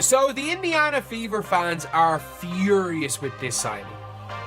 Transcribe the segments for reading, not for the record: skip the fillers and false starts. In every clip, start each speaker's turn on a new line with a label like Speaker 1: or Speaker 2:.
Speaker 1: So the Indiana Fever fans are furious with this signing.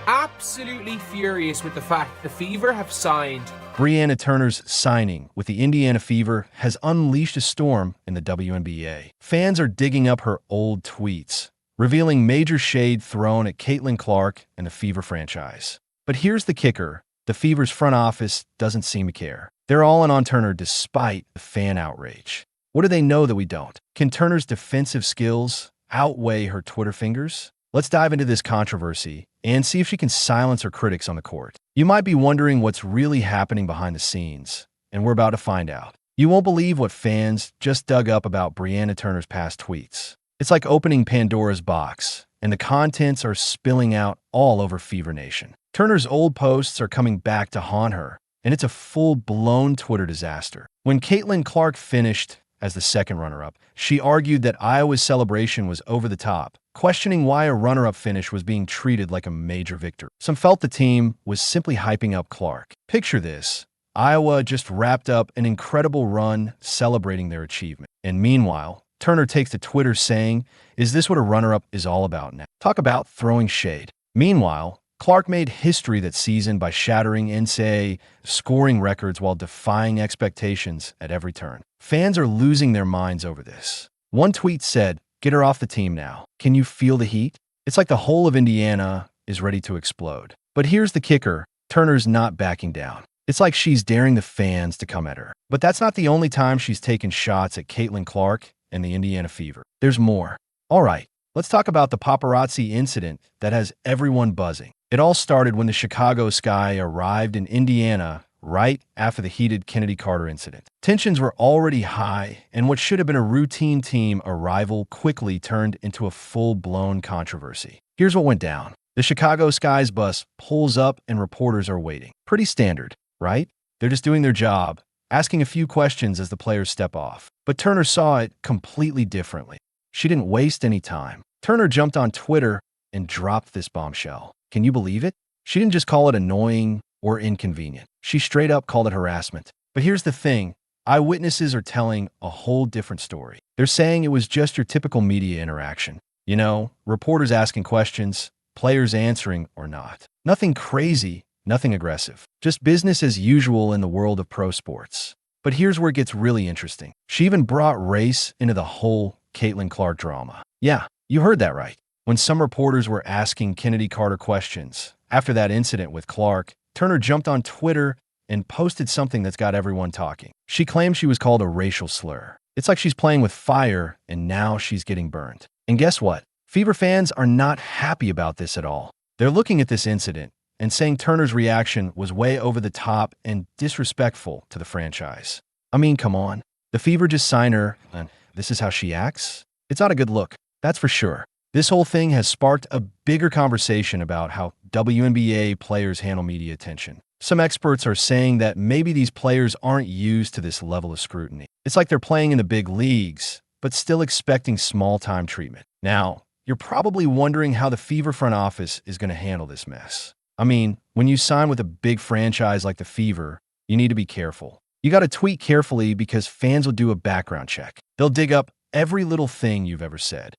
Speaker 1: Absolutely furious with the fact the Fever have signed.
Speaker 2: Brianna Turner's signing with the Indiana Fever has unleashed a storm in the WNBA. Fans are digging up her old tweets, revealing major shade thrown at Caitlin Clark and the Fever franchise. But here's the kicker. The Fever's front office doesn't seem to care. They're all in on Turner despite the fan outrage. What do they know that we don't? Can Turner's defensive skills outweigh her Twitter fingers? Let's dive into this controversy and see if she can silence her critics on the court. You might be wondering what's really happening behind the scenes, and we're about to find out. You won't believe what fans just dug up about Brianna Turner's past tweets. It's like opening Pandora's box, and the contents are spilling out all over Fever Nation. Turner's old posts are coming back to haunt her, and it's a full-blown Twitter disaster. When Caitlin Clark finished as the second runner-up, she argued that Iowa's celebration was over the top, questioning why a runner-up finish was being treated like a major victory. Some felt the team was simply hyping up Clark. Picture this. Iowa just wrapped up an incredible run celebrating their achievement. And meanwhile, Turner takes to Twitter saying, "Is this what a runner-up is all about now?" Talk about throwing shade. Meanwhile, Clark made history that season by shattering NCAA scoring records while defying expectations at every turn. Fans are losing their minds over this. One tweet said, "Get her off the team now. Can you feel the heat?" It's like the whole of Indiana is ready to explode. But here's the kicker. Turner's not backing down. It's like she's daring the fans to come at her. But that's not the only time she's taken shots at Caitlin Clark and the Indiana Fever. There's more. All right, let's talk about the paparazzi incident that has everyone buzzing. It all started when the Chicago Sky arrived in Indiana right after the heated Kennedy Carter incident. Tensions were already high, and what should have been a routine team arrival quickly turned into a full-blown controversy. Here's what went down. The Chicago Sky's bus pulls up and reporters are waiting. Pretty standard, right? They're just doing their job, asking a few questions as the players step off. But Turner saw it completely differently. She didn't waste any time. Turner jumped on Twitter and dropped this bombshell. Can you believe it? She didn't just call it annoying or inconvenient. She straight up called it harassment. But here's the thing. Eyewitnesses are telling a whole different story. They're saying it was just your typical media interaction. You know, reporters asking questions, players answering or not. Nothing crazy, nothing aggressive. Just business as usual in the world of pro sports. But here's where it gets really interesting. She even brought race into the whole Caitlin Clark drama. Yeah, you heard that right. When some reporters were asking Kennedy Carter questions after that incident with Clark, Turner jumped on Twitter and posted something that's got everyone talking. She claimed she was called a racial slur. It's like she's playing with fire and now she's getting burned. And guess what? Fever fans are not happy about this at all. They're looking at this incident and saying Turner's reaction was way over the top and disrespectful to the franchise. I mean, come on. The Fever just signed her, and this is how she acts? It's not a good look, that's for sure. This whole thing has sparked a bigger conversation about how WNBA players handle media attention. Some experts are saying that maybe these players aren't used to this level of scrutiny. It's like they're playing in the big leagues, but still expecting small-time treatment. Now, you're probably wondering how the Fever front office is going to handle this mess. I mean, when you sign with a big franchise like the Fever, you need to be careful. You got to tweet carefully because fans will do a background check. They'll dig up every little thing you've ever said.